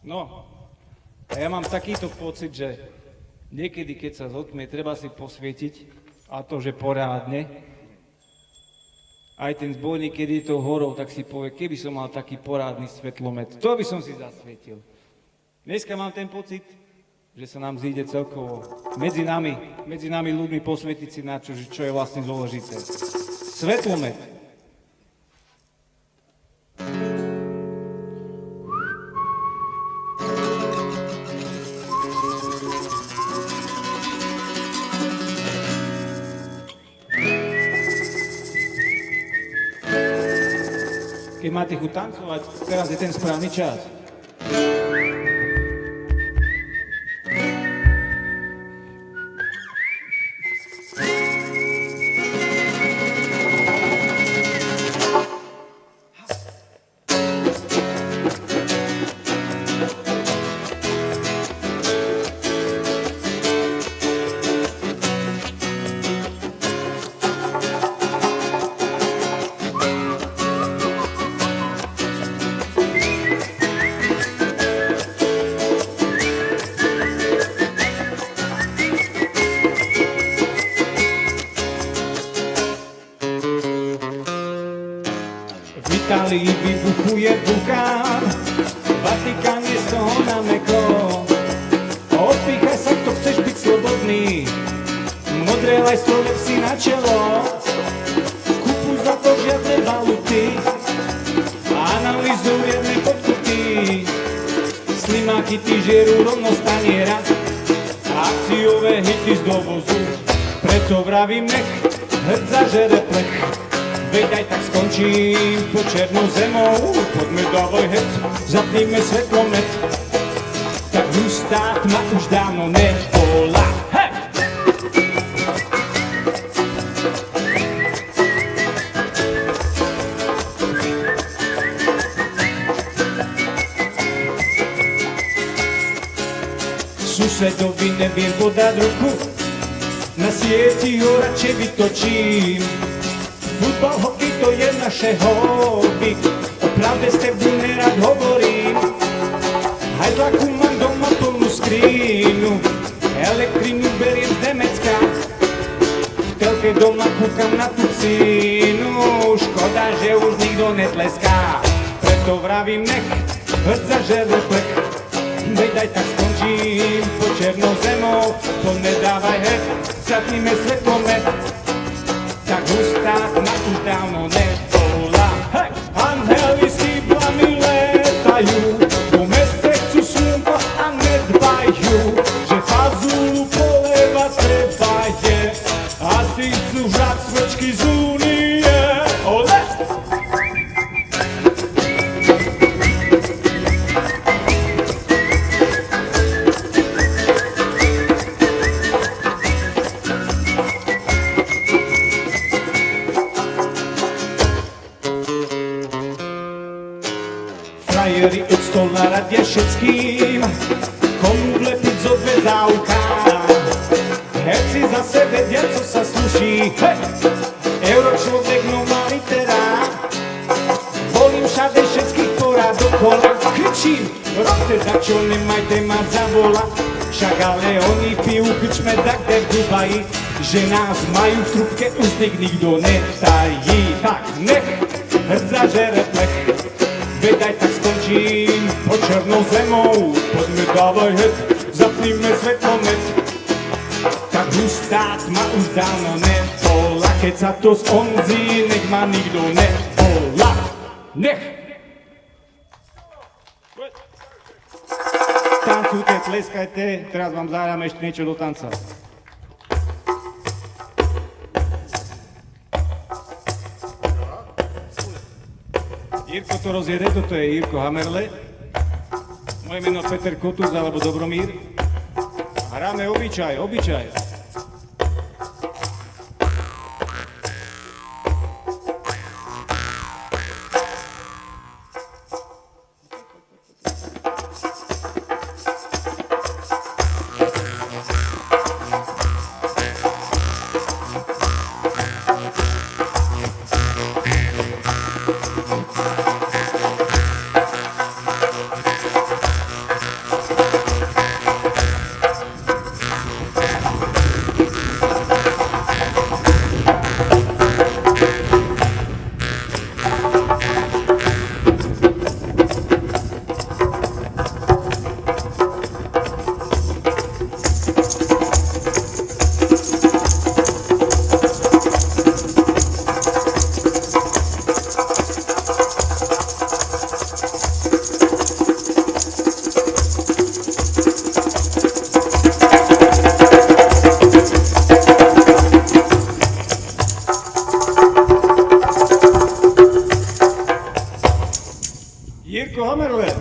No, a ja mám takýto pocit, že niekedy, keď sa zotmie, treba si posvietiť, a to, že porádne. Aj ten zbojník, keď je to horou, tak si povie, keby som mal taký porádny svetlomet, to by som si zasvietil. Dneska mám ten pocit, že sa nám zíde celkovo medzi nami ľuďmi posvietiť si na čo je vlastne dôležité. Svetlomet. Keď máte chuť tancovať, teraz je ten správny čas. V Itálii vybuchuje vulkán, Vatikán je z toho nameklo. Odpíchaj sa, kto chceš byť slobodný, modré lajstro lep si na čelo. Kúpuj za to žiadne valuty, analyzuj jedné podkuty. Slimáky ty žerú rovno z taniera, akciové hity z dovozu. Preto vravím, nech hrd zažere plech, veď aj tak skončím pod černou zemou. Poďme dávaj het, zapníme svetlomet, tak hustá tma už dávno nebola. Hej! Susedovi neviem podať ruku, na sieti ho radšej vytočím. Futbal, hokej, to je naše hobby, o pravde s tebou nerad hovorím. Hajzlaku mám doma plnú skrínu, elektrinu beriem z Nemecka. V telke doma kúkam na tú cínu, škoda, že už nikto netleská. Preto vravím, nech hrd zažere plech, veď aj tak skončím pod černou zemou. To nedávaj het, zapnime svetlomet, tak hustá tma už dávno nebola. Hej! Anheli s kýblami letajú, po meste chcú slnko a nedbajú, že fazulu poleva treba je, asi chcú žrať svečky z Únie. Ole! Frajeri od stola radia všetkým, komu vlepiť zo dve závka. Herci zase vedia, co sa sluší, hej! Euročlovek, no má litera. Volím všade všetkých porad dokola, kričím, robte za čo, nemajte ma za vola. Však ale oni pijú krčme tak, kde v Dubaji, že nás majú v trubke, už nikto netají. Tak nech hrd zažere plech, veď aj tak skončím pod černou zemou. Poďme dávaj het, zapníme svetlomet, tak hustá tma už dávno nebola. Keď sa to skonzí, nech ma nikto nebola. Nech! Tancujte, tleskajte, teraz vám zahráme ešte niečo do tanca. Jirko to rozjede, toto je Jirko Hamerle. Moje meno Peter Kotúz alebo Dobromír. Hráme obyčaj. Jirko Hamerle.